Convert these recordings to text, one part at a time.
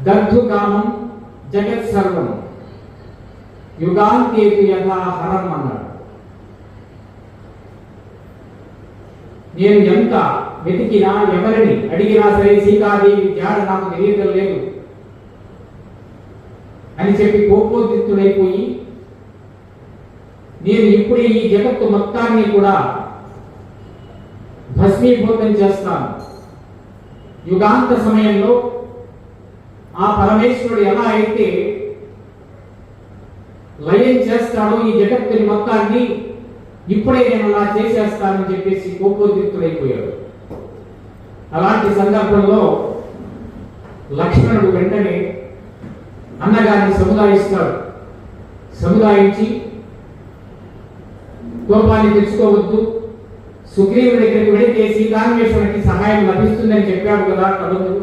దగ్ధుకామం జగత్ సర్వం యుగాంతేతు యథా హరం అన్నాడు. నేను ఎంత వెతికినా ఎవరిని అడిగినా సరే సీతాదేవి జాడ నాకు తెలియటం లేదు అని చెప్పి కోపోద్రిక్తుడైపోయి నేను ఇప్పుడే ఈ జగత్తు మొత్తాన్ని కూడా భస్మీభూతం చేస్తాను. యుగాంత సమయంలో ఆ పరమేశ్వరుడు ఎలా అయితే లయం చేస్తాడో ఈ జగత్తుని మొత్తాన్ని ఇప్పుడే నేను అలా చేసేస్తానని చెప్పేసి కోపోద్రిక్తుడైపోయాడు. అలాంటి సందర్భంలో లక్ష్మణుడు వెంటనే అన్నగారిని సముదాయిస్తాడు. సముదాయించి కోపాన్ని తెచ్చుకోవద్దు, సుగ్రీవుడి దగ్గరికి వెళితే సీతాన్వేషణకి సహాయం లభిస్తుందని చెప్పాడు కదా కడుగుడు,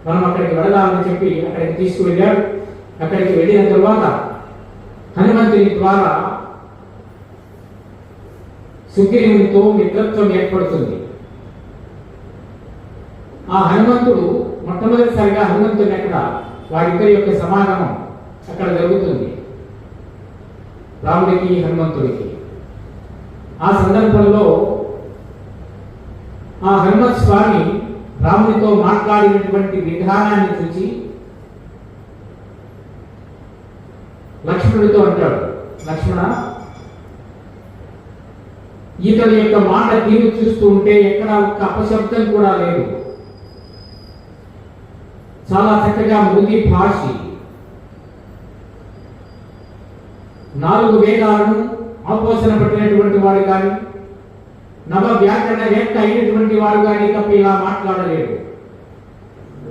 మనం అక్కడికి వెళదామని చెప్పి అక్కడికి తీసుకువెళ్ళాడు. అక్కడికి వెళ్ళిన తరువాత హనుమంతుని ద్వారా సుగ్రీవునితో మిత్రత్వం ఏర్పడుతుంది. ఆ హనుమంతుడు మొట్టమొదటిసారిగా హనుమంతుని అక్కడ వారిద్దరి యొక్క సమాగమం అక్కడ జరుగుతుంది, రాముడికి హనుమంతుడికి. ఆ సందర్భంలో ఆ హనుమత్ స్వామి రామునితో మాట్లాడినటువంటి విధానాన్ని చూసి లక్ష్మణుడితో అంటాడు, లక్ష్మణ, ఇతని యొక్క మాట తీరు చూస్తూ ఉంటే ఎక్కడ ఒక్క అపశబ్దం కూడా లేదు. చాలా చక్కగా మృది భాషి, 4 వేదాలను ఆపోసన పట్టినటువంటి వాడు కానీ నవ వ్యాకరణ వేత్త అయినటువంటి వాడు కానీ తప్ప ఇలా మాట్లాడలేడు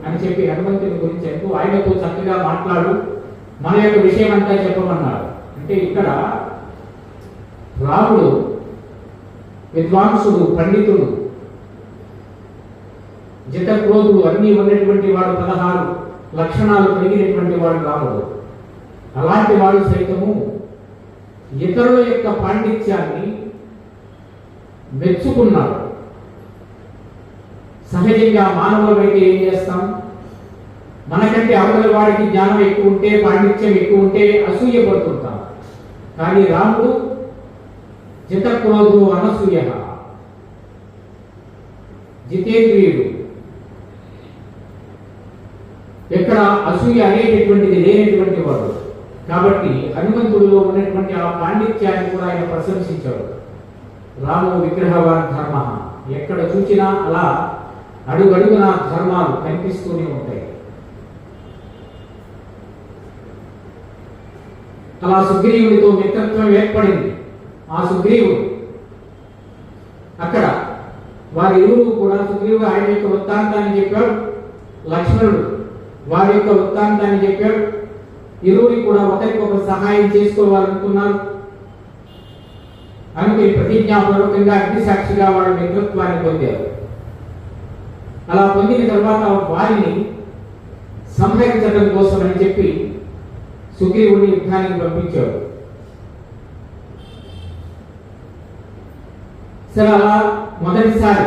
అని చెప్పి హనుమంతుని గురించి అంటూ ఆయనతో చక్కగా మాట్లాడు, మన యొక్క విషయం అంతా చెప్పమన్నాడు. అంటే ఇక్కడ రాముడు విద్వాంసుడు, పండితుడు, జితక్రోధుడు అన్నీ ఉన్నటువంటి వాడు, 16 లక్షణాలు కలిగినటువంటి వాడు రాముడు. అలాంటి వాడు సైతము ఇతరుల యొక్క పాండిత్యాన్ని మెచ్చుకున్నాడు. సహజంగా మానవులమైతే ఏం చేస్తాం, మనకంటే అవతల వాడికి జ్ఞానం ఎక్కువ ఉంటే, పాండిత్యం ఎక్కువ ఉంటే అసూయ పడుతుంటాం. కానీ రాముడు జితక్రోధుడు, అనసూయ, జితేంద్రియుడు, ఎక్కడ అసూయ అనేటటువంటిది లేనటువంటి వాడు. కాబట్టి హనుమంతుడిలో ఉన్నటువంటి ఆ పాండిత్యాన్ని కూడా ఆయన ప్రశంసించాడు. రామో విగ్రహవాన్ ధర్మ, ఎక్కడ చూచినా అలా అడుగడుగున ధర్మాలు కనిపిస్తూనే ఉంటాయి. అలా సుగ్రీవుడితో మిత్రత్వం ఏర్పడింది. ఆ సుగ్రీవుడు అక్కడ వారి ఇరువురు కూడా, సుగ్రీవుడు ఆయన యొక్క వృత్తాంతాన్ని చెప్పాడు, లక్ష్మణుడు వారి యొక్క వృత్తాంతాన్ని చెప్పాడు. ఇరువురి కూడా ఒకరికొకరు సహాయం చేసుకోవాలనుకున్నారు. అనుకుని ప్రతిజ్ఞాపూర్వకంగా అగ్నిసాక్షిగా వాడు మిత్రత్వాన్ని పొందారు. అలా పొందిన తర్వాత వారిని సంహరించడం కోసం అని చెప్పి సుగ్రీవుడిని యుద్ధానికి పంపించాడు. సరే, అలా మొదటిసారి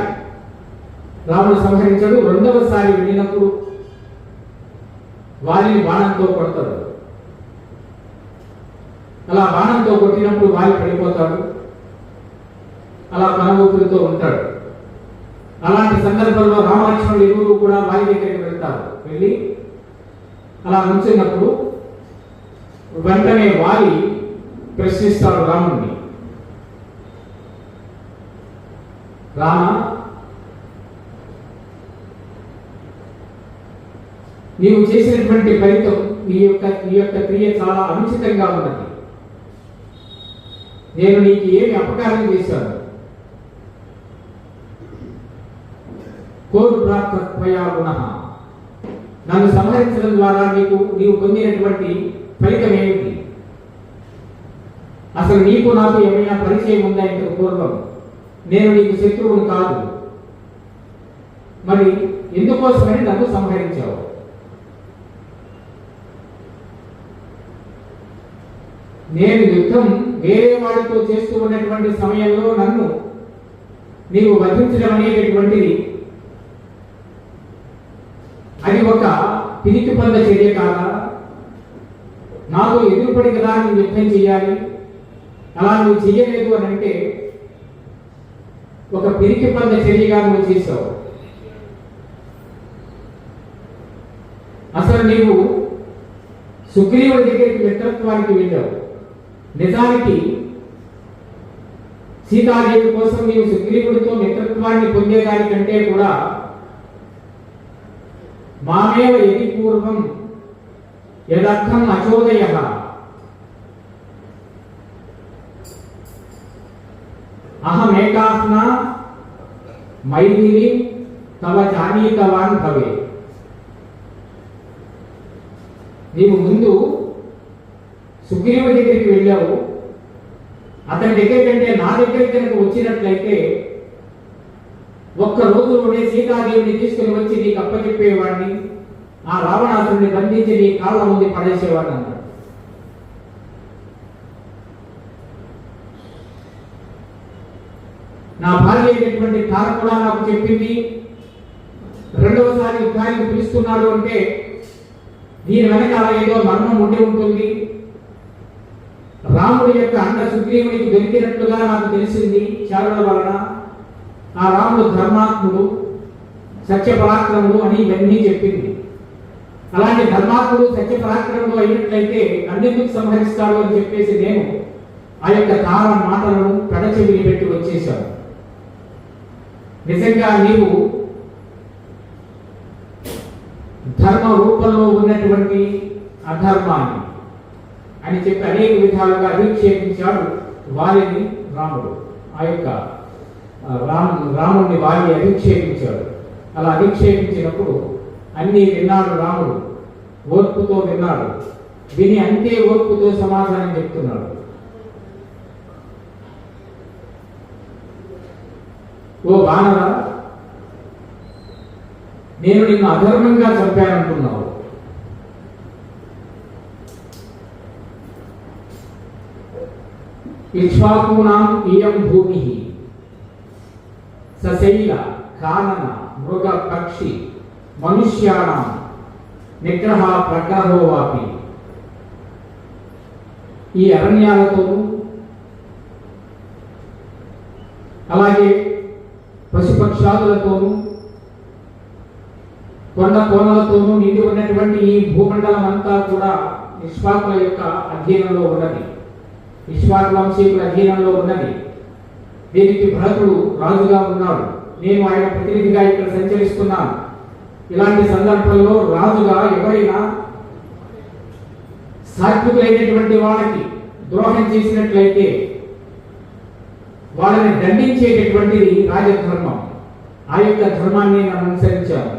రాముడు సంహరించాడు. రెండవసారి వెళ్ళినప్పుడు వారిని బాణంతో కొడతాడు. అలా బాణంతో కొట్టినప్పుడు వారి పడిపోతాడు. అలా తన ఊపిరితో ఉంటాడు. అలాంటి సందర్భంలో రామలక్ష్మణులు ఇరువురు కూడా వారి దగ్గరికి వెళ్తారు. వెళ్ళి అలా నుంచినప్పుడు వెంటనే వారి ప్రశ్నిస్తాడు రాముడిని, రామ, నీవు చేసినటువంటి ఫలితం, నీ యొక్క క్రియ చాలా అనుచితంగా ఉన్నది. నేను నీకు ఏమి అపకారం చేశాను? కోరు ప్రాప్తయా గుణః, నన్ను సంహరించడం ద్వారా నీవు పొందినటువంటి ఫలితం ఏమిటి? అసలు నీకు నాకు ఏమైనా పరిచయం ఉందా? ఇంతకు పూర్వం నేను నీకు శత్రువుని కాదు, మరి ఎందుకోసమని నన్ను సంహరించావు? నేను యుద్ధం వేరే వాడితో చేస్తూ ఉన్నటువంటి సమయంలో నన్ను నీవు వధించడం అనేటటువంటిది అది ఒక పిరికి పంద చర్య కాదా? నాతో ఎదురుపడి కదా నువ్వు యుద్ధం చేయాలి, అలా నువ్వు చెయ్యలేదు అని అంటే ఒక పిరికి పంద చర్యగా నువ్వు చేశావు. అసలు నీవు సుగ్రీవుడి దగ్గరికి మిత్రత్వానికి వెళ్ళావు. నిజానికి సీతాదేవి కోసం నీవు సుగ్రీవుడితో మిత్రత్వాన్ని పొందేదానికంటే కూడా మామేవ యది పూర్వం యదర్థం అచోదయః అహమేకాహ్నా మైథిలి తవ జానీతవాన్ భవే. నీవు ముందు సుగ్రీవుడి దగ్గరికి వెళ్ళావు. అతని దగ్గర కంటే నా దగ్గరికి కనుక వచ్చినట్లయితే ఒక్క రోజులోనే సీతాదేవిని తీసుకుని వచ్చి నీకు అప్పచెప్పేవాడిని, ఆ రావణాసురుని బంధించి నీ కాళ్ళ ముందు పడేసేవాడు అన్నాడు. నా భార్య అయినటువంటి తార కూడా నాకు చెప్పింది, రెండవసారి యుద్ధానికి పిలుస్తున్నాడు అంటే దీని వెనకాల ఏదో మర్మం ఉండి ఉంటుంది. రాముడి యొక్క అండ సుగ్రీవునికి దొరికినట్లుగా నాకు తెలిసింది చారుల వలన. ఆ రాముడు ధర్మాత్ముడు, సత్యపరాక్రముడు అని ఇవన్నీ చెప్పింది. అలాంటి ధర్మాత్ముడు సత్యపరాక్రముడు అయినట్లయితే అన్నెందుకు సంహరిస్తాడు అని చెప్పేసి నేను ఆ యొక్క తార మాటలను పెడచెవిని పెట్టి వచ్చేశాను. నిజంగా నీవు ధర్మ రూపంలో ఉన్నటువంటి అధర్మాన్ని అని చెప్పి అనేక విధాలుగా అధిక్షేపించాడు వారిని రాముడు. ఆ యొక్క రాముడిని వారిని అధిక్షేపించాడు. అలా అధిక్షేపించినప్పుడు అన్నీ విన్నాడు రాముడు, ఓర్పుతో విన్నాడు. విని అంతే ఓర్పుతో సమాధానం చెప్తున్నాడు. ఓ వానర, నేను నిన్ను అధర్మంగా చంపానంటున్నావు. ఇక్ష్వాకూనాం ఇయం భూమి సశైల కానన మృగ పక్షి మనుష్యాణం నిగ్రహ ప్రగ్రహో వాపి. ఈ అరణ్యాలతోనూ అలాగే పశుపక్షాదులతోనూ కొండ కోనలతోనూ నిండి ఉన్నటువంటి ఈ భూమండలం అంతా కూడా ఇక్ష్వాకుల యొక్క అధీనంలో ఉన్నది, ఇక్ష్వాకు వంశీకుల అధీనంలో ఉన్నది. దీనికి భరతుడు రాజుగా ఉన్నాడు, నేను ఆయన ప్రతినిధిగా ఇక్కడ సంచరిస్తున్నాను. ఇలాంటి సందర్భంలో రాజుగా ఎవరైనా సాత్వికులైనటువంటి వాళ్ళకి ద్రోహం చేసినట్లయితే వాళ్ళని దండించేటటువంటిది రాజధర్మం. ఆ యొక్క ధర్మాన్ని నేను అనుసరించాను.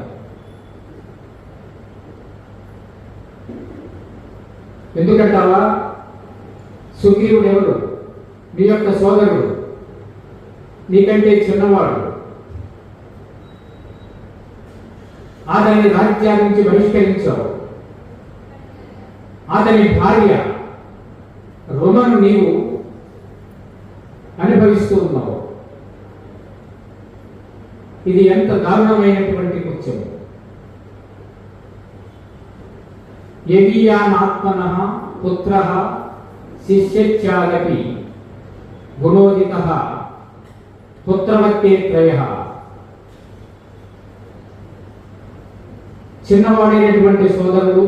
ఎందుకంటావా? సుగ్రీవుడు ఎవరు? నీ యొక్క సోదరుడు, నీకంటే చిన్నవాడు. అతని రాజ్యాన్ని నుంచి బహిష్కరించావు. అతని భార్య రుమను నీవు అనుభవిస్తూ ఉన్నావు. ఇది ఎంత దారుణమైనటువంటి కృత్యం. యదీయానాత్మనః పుత్రః శిష్యత్యాగపి గుణోదితః పుత్రవత్తే త్రయః. చిన్నవాడైనటువంటి సోదరుడు,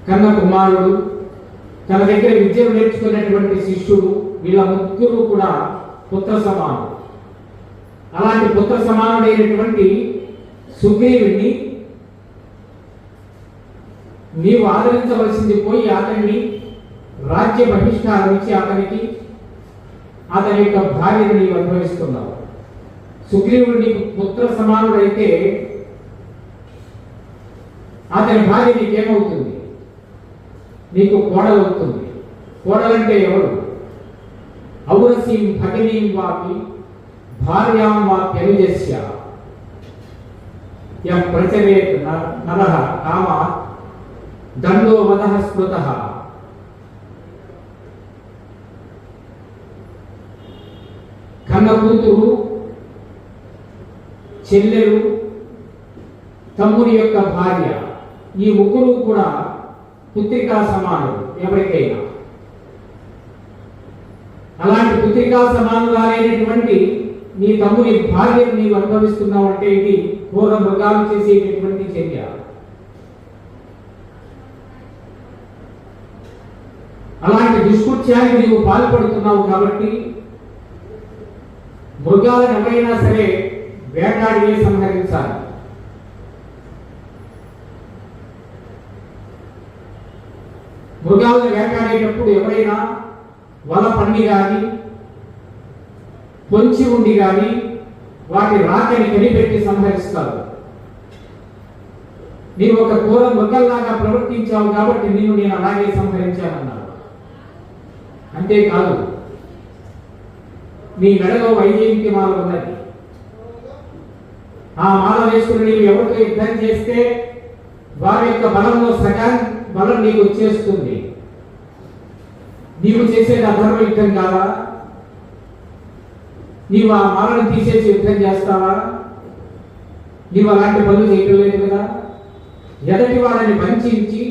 కన్న కుమారుడు, తన దగ్గర విద్యను నేర్చుకున్నటువంటి శిష్యుడు, వీళ్ళ ముగ్గురు కూడా పుత్ర సమానం. అలాంటి పుత్ర సమానుడైనటువంటి సుగ్రీవుడిని నీవు ఆదరించవలసింది పోయి అతన్ని రాజ్య బహిష్కారం ఇచ్చి అతని యొక్క భార్యను నీవు అనుభవిస్తున్నావు. సుగ్రీవుడు నీకు పుత్ర సమానుడైతే అతని భార్య నీకేమవుతుంది? నీకు కోడలవుతుంది. కోడలంటే ఎవరు? ఔరసీం భగినీం వాపి భార్యాం వాప్యనుజస్య యం ప్రచరేత్ నరః కామాత్ దండో వదః స్మృతః. కన్న కూతురు, చెల్లెలు, తమ్ముని యొక్క భార్య, ఈ ముగ్గురు కూడా పుత్రికా సమానులు. ఎవరికైనా అలాంటి పుత్రికా సమానులైనటువంటి నీ తమ్ముని భార్యను నీవు అనుభవిస్తున్నావు అంటే ఇది ఘోర మృగాలు చేసేటటువంటి చర్య. అలాంటి దుష్కృత్యానికి నీవు పాల్పడుతున్నావు కాబట్టి మృగాలను ఎవరైనా సరే వేటాడి సంహరించాలి. మృగాలను వేటాడేటప్పుడు ఎవరైనా వల పండి కానీ పొంచి ఉండి కానీ వాటి రాకని కనిపెట్టి సంహరిస్తారు. నీవు ఒక ఘోర మృగంలాగా ప్రవర్తించావు కాబట్టి నేను అలాగే సంహరించానన్నాడు. అంతేకాదు, నీ మెడలో వైజయంతి మాల ఉన్నది. ఆ మాల వేసుకుని నీవు ఎవరితో యుద్ధం చేస్తే వారి యొక్క బలంలో సగం బలం నీకు వచ్చేస్తుంది. నీవు చేసేది అధర్మ యుద్ధం కాదా? నీవు ఆ మాలను తీసేసి యుద్ధం చేస్తావా? నీవు అలాంటి పనులు చేయడం లేదు కదా. ఎదటి వాళ్ళని వంచించి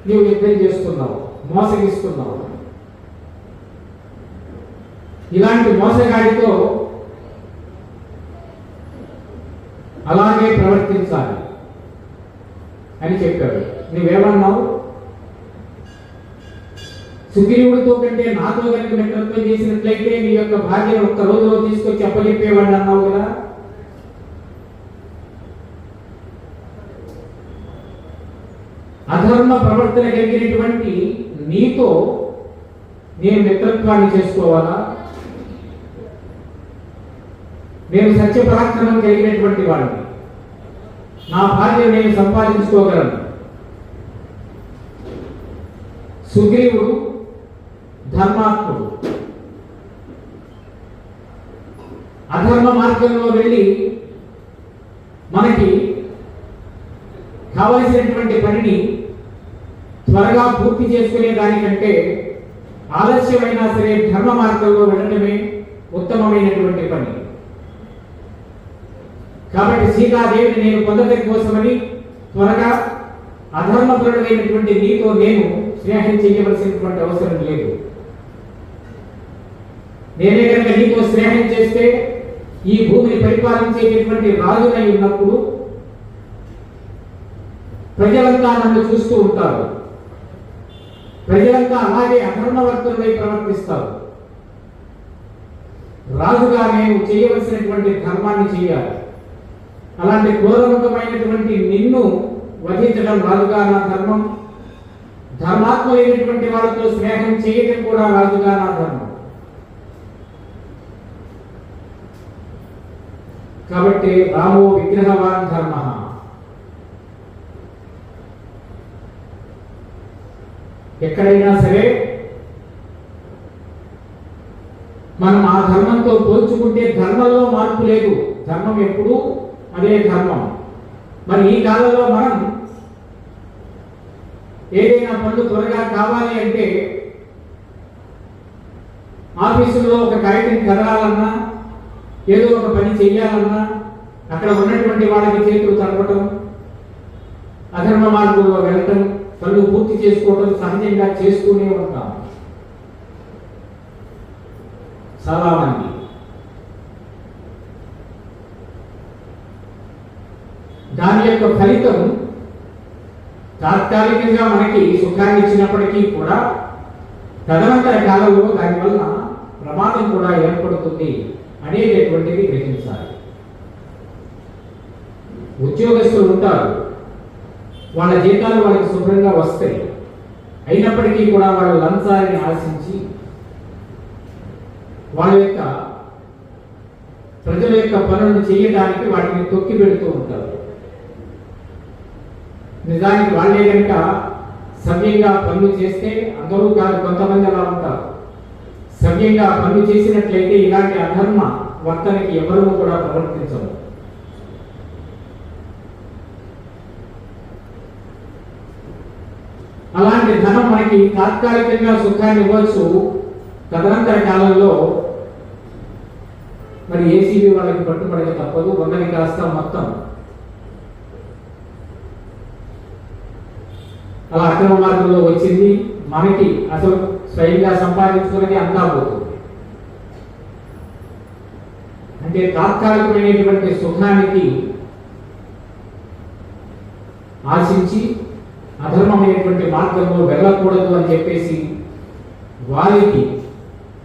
నీవు యుద్ధం చేస్తున్నావు, మోసగిస్తున్నావు. ఇలాంటి మోసగాడితో అలాగే ప్రవర్తించాలి అని చెప్పాడు. నువ్వేమన్నావు? సుగ్రీవుడితో కంటే నాతో కనుక మిత్రత్వం చేసినట్లయితే నీ యొక్క భార్యను ఒక్క రోజులో తీసుకొచ్చి అప్పచెప్పేవాడు అన్నావు కదా. అధర్మ ప్రవర్తన కలిగినటువంటి నీతో నేను మిత్రత్వాన్ని చేసుకోవాలా? నేను సత్య పరాక్రమం కలిగినటువంటి వాడిని, నా భార్యను నేను సంపాదించుకోగలను. సుగ్రీవుడు ధర్మాత్ముడు. అధర్మ మార్గంలో వెళ్ళి మనకి కావలసినటువంటి పనిని త్వరగా పూర్తి చేసుకునే దానికంటే ఆలస్యమైనా సరే ధర్మ మార్గంలో వెళ్ళడమే ఉత్తమమైనటువంటి పని. కాబట్టి సీతాదేవిని నేను పొందడం కోసమని త్వరగా అధర్మపరుడైనటువంటి నీతో నేను స్నేహం చేయవలసినటువంటి అవసరం లేదు. నేనే కనుక నీతో స్నేహం చేస్తే ఈ భూమిని పరిపాలించేటటువంటి రాజునై ఉన్నప్పుడు ప్రజలంతా నన్ను చూస్తూ ఉంటారు. ప్రజలంతా అలాగే అధర్మవర్తులై ప్రవర్తిస్తారు. రాజుగా నేను చేయవలసినటువంటి ధర్మాన్ని చేయాలి. అలాంటి క్రూరముఖమైనటువంటి నిన్ను వధించడం రాజుగా నా ధర్మం. ధర్మాత్ములైనటువంటి వాళ్ళతో స్నేహం చేయడం కూడా రాజుగా నా ధర్మం. కాబట్టి రామో విగ్రహవాన్ ధర్మ. ఎక్కడైనా సరే మనం ఆ ధర్మంతో పోల్చుకుంటే ధర్మంలో మార్పు లేదు. ధర్మం ఎప్పుడూ అదే ధర్మం. మరి ఈ కాలంలో మనం ఏదైనా పనులు త్వరగా కావాలి అంటే ఆఫీసులో ఒక కాగితం కదలాలన్నా ఏదో ఒక పని చెయ్యాలన్నా అక్కడ ఉన్నటువంటి వాళ్ళకి చేతులు తడపటం, అధర్మ మార్గంలో వెళ్ళటం, పనులు పూర్తి చేసుకోవటం సహజంగా చేస్తూనే ఉంటాం చాలా మంది. దాని యొక్క ఫలితం తాత్కాలికంగా మనకి సుఖాన్ని ఇచ్చినప్పటికీ కూడా తదనంతర కాలంలో దానివల్ల ప్రమాదం కూడా ఏర్పడుతుంది అనేటటువంటిది గ్రహించాలి. ఉద్యోగస్తులు ఉంటారు, వాళ్ళ జీతాలు వాళ్ళకి శుభ్రంగా వస్తాయి. అయినప్పటికీ కూడా వాళ్ళు లంచాన్ని ఆశించి వాళ్ళ యొక్క ప్రజల యొక్క పనులను చేయడానికి వాటిని తొక్కి పెడుతూ ఉంటారు. నిజానికి వాళ్ళే కనుక సవ్యంగా పనులు చేస్తే, అందరూ కాదు కొంతమంది అలా ఉంటారు, సవ్యంగా పనులు చేసినట్లయితే ఇలాంటి అధర్మ వర్తనకి ఎవరూ కూడా ప్రవర్తించరు. అలాంటి ధనం మనకి తాత్కాలికంగా సుఖాన్ని ఇవ్వచ్చు, తదనంతర కాలంలో మరి ఏసీబీ వాళ్ళకి పట్టుబడక తప్పదు. ఉన్నది కాస్త మొత్తం అలా అక్రమ మార్గంలో వచ్చింది మనకి అసలు స్వయంగా సంపాదించుకున్నది అంతా పోతుంది. అంటే తాత్కాలికమైనటువంటి సుఖానికి ఆశించి అధర్మమైనటువంటి మార్గంలో వెళ్ళకూడదు అని చెప్పేసి వారికి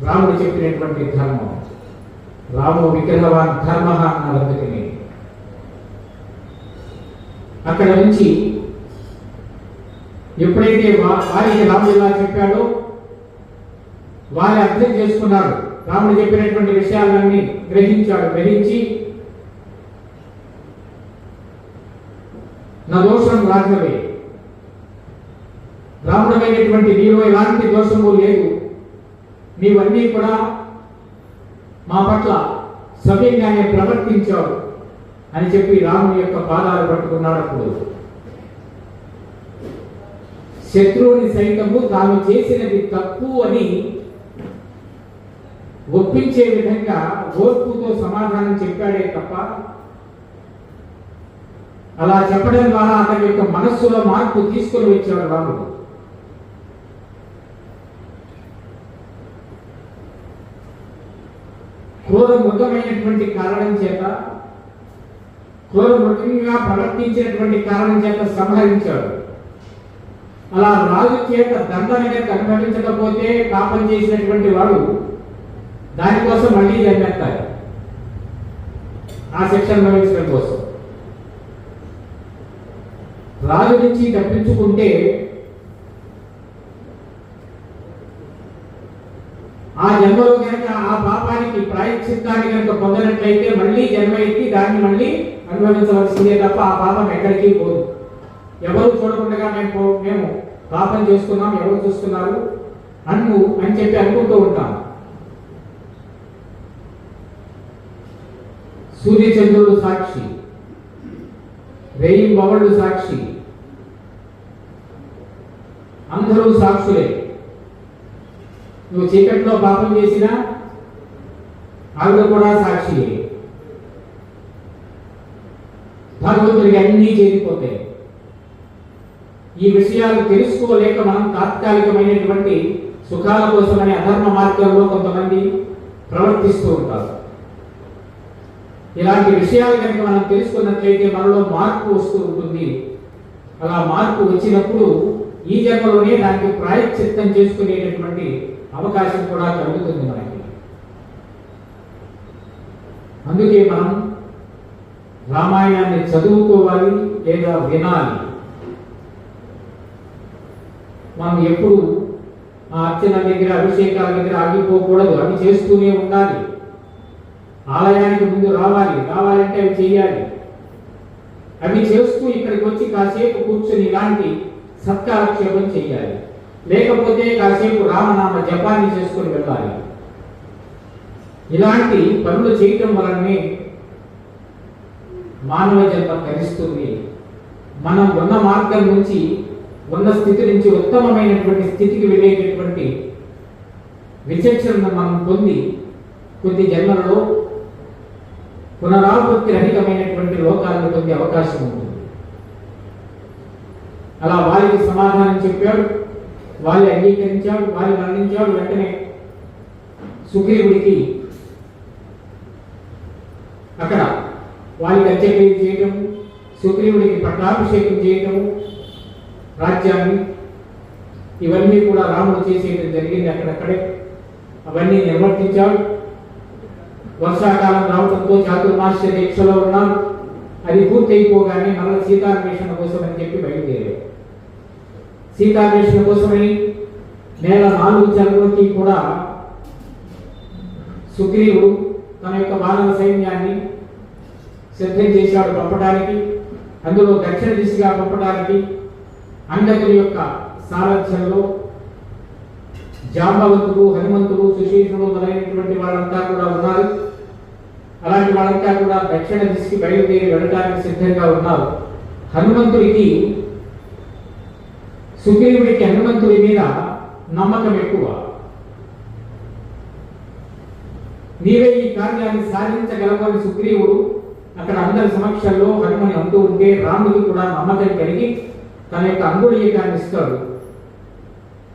రాముడు చెప్పినటువంటి ధర్మం. రాము విగ్రహవాన్ ధర్మ అన్నది. అక్కడ నుంచి ఎప్పుడైతే వారికి రాముడు ఇలా చెప్పాడో వారి అర్థం చేసుకున్నాడు. రాముడు చెప్పినటువంటి విషయాలన్నీ గ్రహించి నా దోషం రాఘవే, రాముడమైనటువంటి నీలో ఎలాంటి దోషము లేదు, నీవన్నీ కూడా మా పట్ల సవ్యంగానే ప్రవర్తించావు అని చెప్పి రాముని యొక్క పాదాలు పట్టుకున్నాడు. అప్పుడు శత్రువుని సైతము తాను చేసినది తప్పు అని ఒప్పించే విధంగా ఓర్పుతో సమాధానం చెప్పాడే తప్ప అలా చెప్పడం ద్వారా అతని యొక్క మనస్సులో మార్పు తీసుకొని వచ్చాడు రాముడు. క్రూర మృగమైనటువంటి కారణం చేత, క్రూర మృగంగా ప్రవర్తించినటువంటి కారణం చేత సంహరించాడు. అలా రాజు చేత దండనగా అనుభవించకపోతే పాపం చేసినటువంటి వాడు దానికోసం మళ్ళీ జన్మెత్తారు, ఆ శిక్ష అనుభవించడం కోసం. రాజు నుంచి తప్పించుకుంటే ఆ జన్మలో కనుక ఆ పాపానికి ప్రాయశ్చిత్తాన్ని కనుక పొందినట్లయితే మళ్ళీ జన్మ ఎత్తి దాన్ని మళ్ళీ అనుభవించవలసిందే తప్ప ఆ పాపం ఎక్కడికి పోదు. ఎవరు చూడకుండా మేము పాపం చేసుకున్నాం, ఎవరు చూస్తున్నారు అని చెప్పి అనుకుంటూ ఉంటాం. సూర్యచంద్రుడు సాక్షి, రేయింబవళ్ళు సాక్షి, అందరూ సాక్షులే. నువ్వు చీకట్లో పాపం చేసినా ఆవిడ కూడా సాక్షియే. భగవంతుడికి అన్నీ చేరిపోతాయి. ఈ విషయాలు తెలుసుకోలేక మనం తాత్కాలికమైనటువంటి సుఖాల కోసమని అధర్మ మార్గంలో కొంతమంది ప్రవర్తిస్తూ ఉంటారు. ఇలాంటి విషయాలు కనుక మనం తెలుసుకున్నట్లయితే మనలో మార్పు వస్తూ ఉంటుంది. అలా మార్పు వచ్చినప్పుడు ఈ జన్మలోనే దానికి ప్రాయశ్చిత్తం చేసుకునేటటువంటి అవకాశం కూడా కలుగుతుంది మనకి. అందుకే మనం రామాయణాన్ని చదువుకోవాలి లేదా వినాలి. మనం ఎప్పుడు ఆ అర్చన దగ్గర, అభిషేకాల దగ్గర ఆగిపోకూడదు, అవి చేస్తూనే ఉండాలి. ఆలయానికి ముందు రావాలంటే అవి చేయాలి. అవి చేస్తూ ఇక్కడికి వచ్చి కాసేపు కూర్చొని ఇలాంటి సత్కారక్షేపం చేయాలి. లేకపోతే కాసేపు రామనామ జపాన్ని చేసుకొని వెళ్ళాలి. ఇలాంటి పనులు చేయటం వలనే మానవ జన్మ తరిస్తుంది. మనం ఉన్న మార్గం నుంచి, ఉన్న స్థితి నుంచి ఉత్తమమైనటువంటి స్థితికి వెళ్ళేటటువంటి విచక్షణను మనం పొంది కొద్ది జన్మలలో పునరావృత్తి రహితమైనటువంటి లోకాలను పొందే అవకాశం ఉంటుంది. అలా వారికి సమాధానం చెప్పాడు, వాళ్ళు అంగీకరించాడు, వారి మరణించాడు. వెంటనే సుగ్రీవుడికి అక్కడ వారికి అంత్యక్రియ చేయటం, సుగ్రీవుడికి పట్టాభిషేకం చేయటం, రాజ్యాన్ని ఇవన్నీ కూడా రాముడు చేసేయడం జరిగింది. అక్కడక్కడే అవన్నీ నిర్వర్తించాడు. వర్షాకాలం రావడంతో చాతుర్మాస్య దీక్షలో ఉన్నాడు. అది పూర్తయిపోగానే మళ్ళీ సీతాన్వేషణ కోసం అని చెప్పి బయలుదేరాడు. సీతాన్వేషణ కోసమని నేల 4 చంద్రులకి కూడా సుగ్రీవుడు తన యొక్క వానర సైన్యాన్ని సిద్ధం చేశాడు పంపడానికి. అందులో దక్షిణ దిశగా పంపడానికి అంగదుని యొక్క సారథ్యంలో జాంబవంతుడు, హనుమంతుడు, సుశీషుడు మొదలైనటువంటి వాళ్ళంతా కూడా ఉన్నారు. అలాంటి వాళ్ళంతా కూడా దక్షిణ దిశకి బయలుదేరి వెళ్ళడానికి సిద్ధంగా ఉన్నారు. హనుమంతుడికి, సుగ్రీవుడికి హనుమంతుడి మీద నమ్మకం ఎక్కువ. నీవే ఈ కార్యాన్ని సాధించగలవని సుగ్రీవుడు అక్కడ అందరి సమక్షంలో హనుమని అంటూ ఉంటే రాముడికి కూడా నమ్మకం కలిగి తన యొక్క అంగుళీయకాన్ని ఇస్తాడు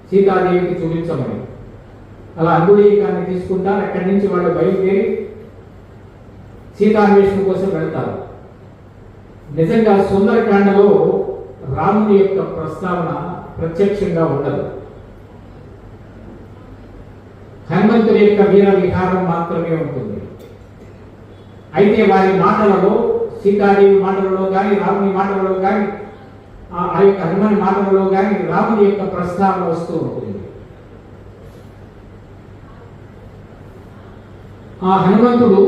సీతాదేవికి చూపించమని. అలా అంగుళీయకాన్ని తీసుకుంటారు. అక్కడి నుంచి వాళ్ళు బయలుదేరి సీతాన్వేషణ కోసం వెళ్తారు. నిజంగా సుందరకాండలో రాముని యొక్క ప్రస్తావన ప్రత్యక్షంగా ఉండదు. హనుమంతుని యొక్క వీర విహారం మాత్రమే ఉంటుంది. అయితే వారి మాటలలో, సీతాదేవి మాటలలో కానీ, రాముని మాటలలో కానీ, ఆ యొక్క హనుమని మాటలలో కానీ రాముని యొక్క ప్రస్తావన వస్తూ ఉంటుంది. ఆ హనుమంతుడు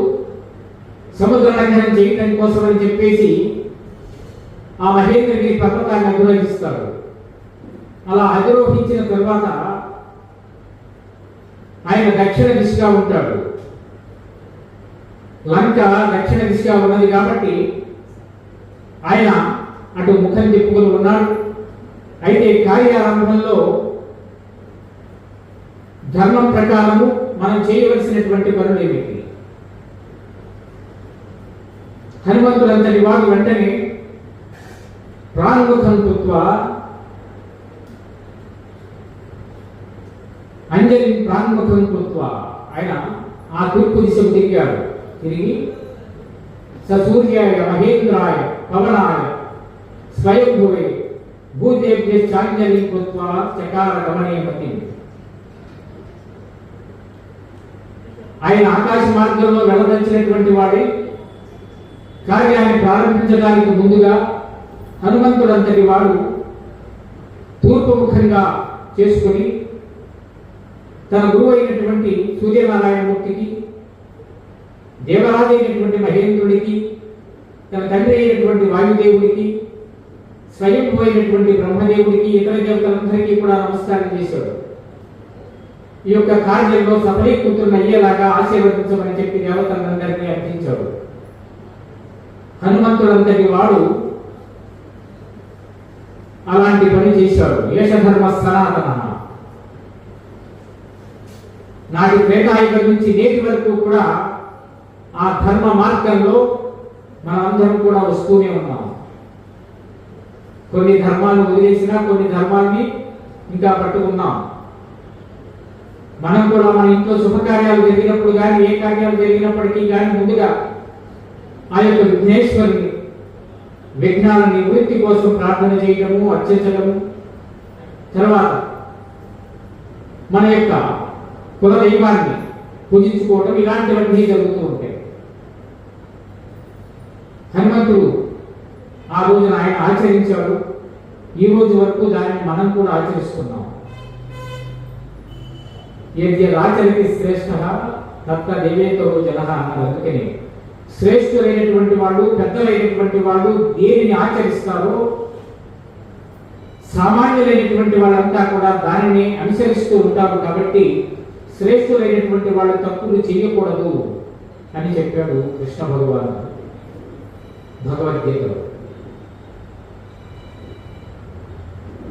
సముద్ర లంఘనం చేయటం కోసం అని చెప్పేసి ఆ మహేంద్రగిరి పర్వతాన్ని అధిరోహిస్తాడు. అలా అధిరోహించిన తర్వాత ఆయన దక్షిణ దిశగా ఉంటాడు. లంక దక్షిణ దిశగా ఉన్నది కాబట్టి ఆయన అటు ముఖం తిప్పుకొని ఉన్నాడు. అయితే కార్యారంభంలో ధర్మం ప్రకారము మనం చేయవలసినటువంటి పనులు ఏమిటి? హనుమంతుడంతటి వాడు వెంటనే ప్రాణముఖం కృత్వా అంజలి ప్రాణముఖం కృత్వా ఆయన ఆ తూర్పు దిశకు తిరిగాడు. తిరిగి సూర్యాయ మహేంద్రాయ పవనాయ స్వయంభువే భూదేవ్య చాంజలి కృత్వా చకార గమనీయమతి. ఆయన ఆకాశ మార్గంలో వెళ్ళదలిచినటువంటి వాడే కార్యాన్ని ప్రారంభించడానికి ముందుగా హనుమంతుడంతటి వాడు తూర్పు ముఖంగా చేసుకుని తన గురువు అయినటువంటి సూర్యనారాయణమూర్తికి, దేవరాజు అయినటువంటి మహేంద్రుడికి, తన తండ్రి అయినటువంటి వాయుదేవుడికి, స్వయంభూ అయినటువంటి బ్రహ్మదేవుడికి, ఇతర దేవతలందరికీ కూడా నమస్కారం చేశాడు. ఈ యొక్క కార్యంలో సఫలీకృతులను అయ్యేలాగా ఆశీర్వదించమని చెప్పి దేవతలందరినీ అర్థించాడు. హనుమంతుడంతటి వాడు అలాంటి పని చేశాడు. ఏషధర్మ సనాతన. నాటి త్రేతాయుగం నుంచి నేటి వరకు కూడా ఆ ధర్మ మార్గంలో మనమందరం కూడా వస్తూనే ఉన్నాం. కొన్ని ధర్మాలను వదిలేసినా కొన్ని ధర్మాన్ని ఇంకా పట్టుకున్నాం. మనం కూడా మన ఇంట్లో శుభకార్యాలు జరిగినప్పుడు కానీ, ఏ కార్యాలు జరిగినప్పటికీ కానీ ముందుగా ఆ యొక్క విఘ్నేశ్వరుని విఘ్నాల నివృత్తి కోసం ప్రార్థన చేయడము, అర్చించడము, తర్వాత మన యొక్క కులదైవాన్ని పూజించుకోవడం, ఇలాంటివన్నీ జరుగుతూ ఉంటాయి. హనుమంతుడు ఆ రోజున ఆయన ఆచరించాడు. ఈ రోజు వరకు దాన్ని మనం కూడా ఆచరిస్తున్నాం. యద్యదాచరతి శ్రేష్ఠ తత్ర దేవేతో జనః అన్నారు. అందుకని శ్రేష్ఠులైనటువంటి వాళ్ళు, పెద్దలైనటువంటి వాళ్ళు దేనిని ఆచరిస్తారో సామాన్యులైనటువంటి వాళ్ళంతా కూడా దానిని అనుసరిస్తూ ఉంటారు. కాబట్టి శ్రేష్ఠులైనటువంటి వాళ్ళు తప్పులు చేయకూడదు అని చెప్పాడు కృష్ణ భగవానుడు భగవద్గీతలో.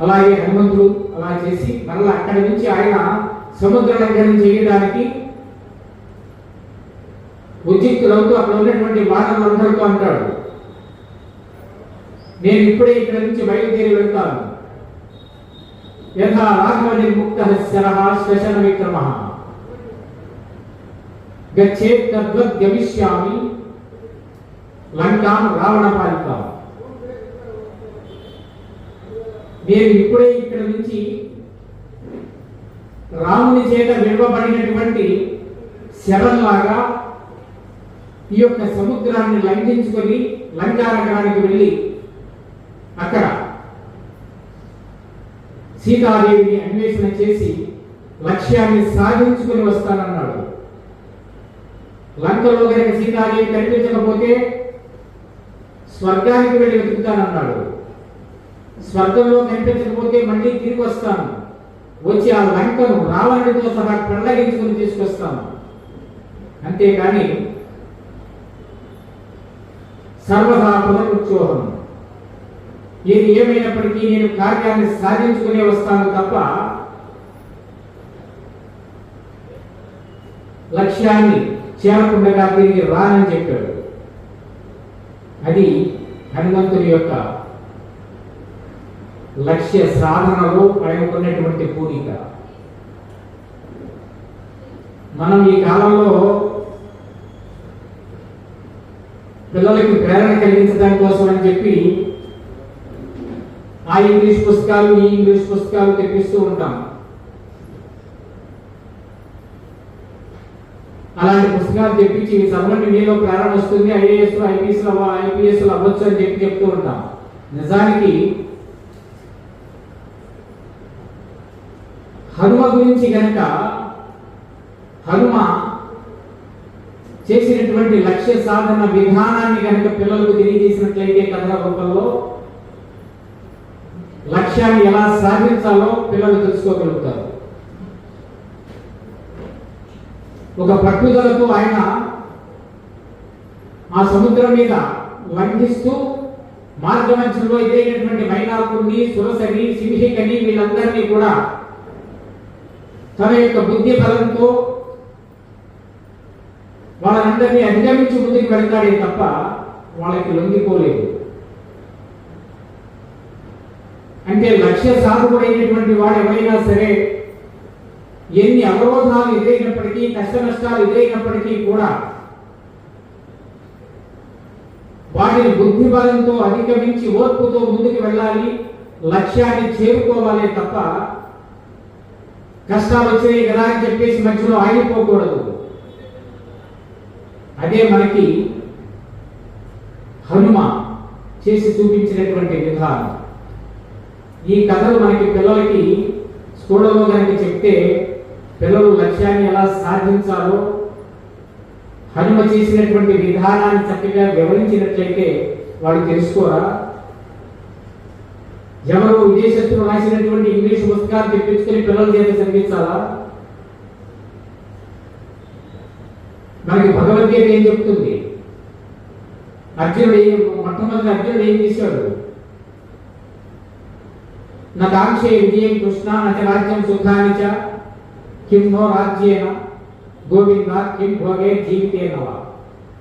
అలాగే హనుమంతుడు అలా చేసి మరలా అక్కడి నుంచి ఆయన సముద్ర లంఘనం చేయడానికి ఉద్యుక్తులవుతూ అక్కడ ఉన్నటువంటి వానరులందరితో అంటాడు, నేను ఇప్పుడే ఇక్కడ నుంచి బయలుదేరి వెళ్తాను. యథా రాఘవ నిర్ముక్త శరః శ్వశన విక్రమః గచ్చేత్ తద్వద్ గమిష్యామి లంకాం రావణ పాలితాం. నేను ఇప్పుడే ఇక్కడ నుంచి రాముని చేత విడవబడినటువంటి శరంలాగా ఈ యొక్క సముద్రాన్ని లంఘించుకొని లంకా నగరానికి వెళ్ళి అక్కడ సీతాదేవిని అన్వేషణ చేసి లక్ష్యాన్ని సాధించుకొని వస్తానన్నాడు. లంకలో కనుక సీతాదేవి కనిపించకపోతే స్వర్గానికి వెళ్ళి వెతుకుతానన్నాడు. స్వర్గంలో కనిపించకపోతే మళ్ళీ తిరిగి వస్తాను, వచ్చి ఆ లంకను రావణుడితో సహా పెళ్లగించుకుని తీసుకొస్తాను. అంతేకాని సర్వదా పునరుత్సోహం, ఏది ఏమైనప్పటికీ నేను కార్యాన్ని సాధించుకునే వస్తాను తప్ప లక్ష్యాన్ని చేరకుండా తిరిగి రానని చెప్పాడు. అది హనుమంతుని యొక్క లక్ష్య సాధనలో ఆయనకున్నటువంటి పూనిక. మనం ఈ కాలంలో పిల్లలకి ప్రేరణ కలిగించడానికి కోసం అని చెప్పి ఆ ఇంగ్లీష్ పుస్తకాలు ఈ ఇంగ్లీష్ పుస్తకాలు తెప్పిస్తూ ఉంటాం. అలాంటి పుస్తకాలు తెప్పించి చదవండి, మీలో ప్రేరణ వస్తుంది, ఐఏఎస్ ఐపీఎస్ అవ్వచ్చు అని చెప్పి చెప్తూ ఉంటాం. నిజానికి హనుమ గురించి కనుక హనుమ చేసినటువంటి లక్ష్య సాధన విధానాన్ని కనుక పిల్లలకు తెలియజేసినట్లయితే కథల రూపంలో లక్ష్యాన్ని ఎలా సాధించాలో పిల్లలు తెలుసుకోగలుగుతారు. ఒక పట్టుదలతో ఆయన ఆ సముద్రం మీద లంఘిస్తూ మార్గమధ్యంలో ఎదురైనటువంటి మైనాకుని, సురసని, సింహికని వీళ్ళందరినీ కూడా తన యొక్క బుద్ధి బలంతో వాళ్ళందరినీ అధిగమించి ముందుకు వెళ్తాడే తప్ప వాళ్ళకి లొంగిపోలేదు. అంటే లక్ష్య సాధకుడైనటువంటి వాడు ఎవరైనా సరే ఎన్ని అవరోధాలు ఎదురైనప్పటికీ, కష్ట నష్టాలు ఎదురైనప్పటికీ కూడా వాటిని బుద్ధి బలంతో అధిగమించి ఓర్పుతో ముందుకు వెళ్ళాలి, లక్ష్యాన్ని చేరుకోవాలే తప్ప కష్టాలు వచ్చినాయి కదా అని చెప్పేసి మధ్యలో ఆగిపోకూడదు. అదే మనకి హనుమ చేసి చూపించినటువంటి విధానం. ఈ కథలు మనకి పిల్లలకి స్కూళ్ళలో కనుక చెప్తే పిల్లలు లక్ష్యాన్ని ఎలా సాధించాలో హనుమ చేసినటువంటి విధానాన్ని చక్కగా వివరించినట్లయితే వాళ్ళు తెలుసుకోరా? ఎవరు విదేశస్తులు రాసినటువంటి ఇంగ్లీష్ పుస్తకాలు తెప్పించుకొని పిల్లల చేత చదివించాలా? మనకి భగవద్గీత ఏం చెప్తుంది? మొట్టమొదటి అర్జునుడు ఏం చేశాడు? నా కాంక్షే విజయం కృష్ణ నచ రాజ్యం సుఖాని చ కిం నో రాజ్యేన గోవింద కిం భోగే జీవితేనవ.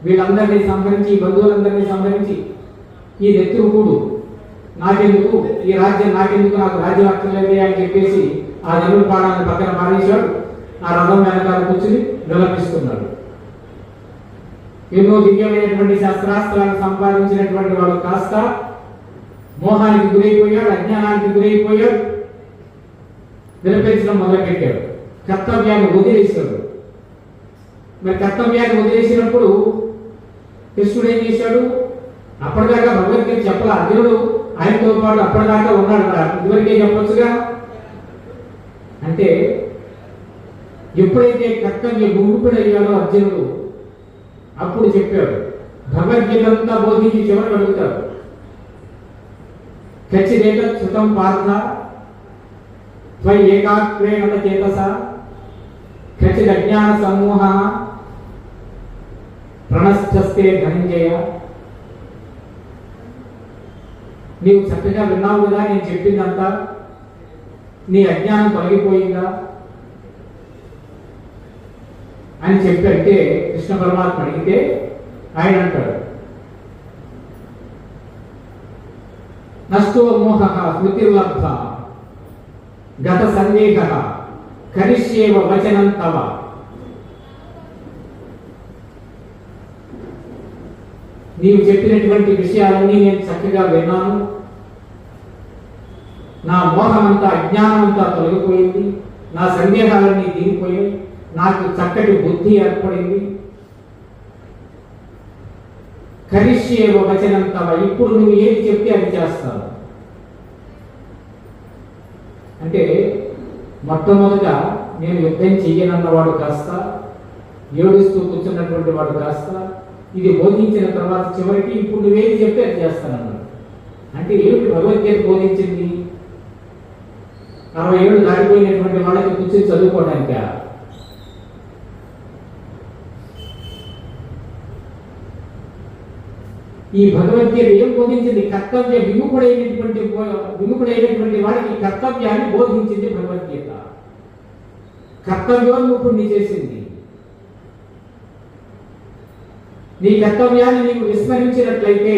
వీళ్ళందరినీ సంహరించి, బంధువులందరినీ సంహరించి, ఈ నెత్తురుకుడు నాకెందుకు, ఈ రాజ్యం నాకెందుకు, నాకు రాజ్యం అక్కర్లేదే అని చెప్పేసి ఆ జనుల పాడాన్ని పక్కన మారేశాడు. ఆ రథం వెనకాల కూర్చుని విలపిస్తున్నాడు. ఎన్నో దివ్యమైనటువంటి శస్త్రాస్త్రాలను సంపాదించినటువంటి వాడు కాస్త మోహానికి గురైపోయాడు, అజ్ఞానానికి గురైపోయాడు, విలపించడం మొదలుపెట్టాడు, కర్తవ్యాన్ని వదిలేశాడు. మరి కర్తవ్యాన్ని వదిలేసినప్పుడు కృష్ణుడు ఏం చేశాడు? అప్పటిదాకా భగవద్గీత చెప్పాల. అర్జునుడు ఆయనతో పాటు అప్పటిదాకా ఉన్నాడు కదా, ఇదివరకే చెప్పొచ్చుగా. అంటే ఎప్పుడైతే కర్తవ్య గుంపుడయ్యాడో అర్జునుడు అప్పుడు చెప్పాడు. భగవద్గీత అంతా బోధించి చివరికి అడుగుతాడు, ఖచ్చిత శృతం పార్థ త్వయి ఏకాగ్రేణ చేతస ఖచ్చిత జ్ఞాన సమూహ ప్రణస్థస్తే ధనంజయ. నీవు చక్కగా విన్నావు కదా నేను చెప్పిందంతా, నీ అజ్ఞానం తొలగిపోయిందా అని చెప్పి అంటే కృష్ణ పరమాత్మ అడిగితే ఆయన అంటాడు, నష్టో మోహ స్మృతిర్లబ్ధ గత సందేహ కరిష్యేవ వచనం తవ. నీవు చెప్పినటువంటి విషయాలన్నీ నేను చక్కగా విన్నాను, నా మోహమంతా, అజ్ఞానమంతా తొలగిపోయింది, నా సందేహాలన్నీ తీరిపోయాయి, నాకు చక్కటి బుద్ధి ఏర్పడింది. కరిష్యేవ వచనం తవ, ఇప్పుడు నువ్వు ఏది చెప్తే అది చేస్తావు. అంటే మొట్టమొదట నేను యుద్ధం చెయ్యనన్నవాడు కాస్త, ఏడుస్తూ కూర్చున్నటువంటి వాడు కాస్త, ఇది బోధించిన తర్వాత చివరికి ఇప్పుడు నువ్వేది చెప్తే అది చేస్తానన్నాడు. అంటే ఏమిటి భగవద్గీత బోధించింది? 60 ఏళ్ళు దాటిపోయినటువంటి వాళ్ళకి కూర్చొని చదువుకోవడానిక? ఈ భగవద్గీత ఏం బోధించింది? కర్తవ్య విముఖుడైనటువంటి వాడికి కర్తవ్యాన్ని బోధించింది భగవద్గీత. కర్తవ్యోన్ముఖుణ్ణి చేసింది. నీ కర్తవ్యాన్ని నీవు విస్మరించినట్లయితే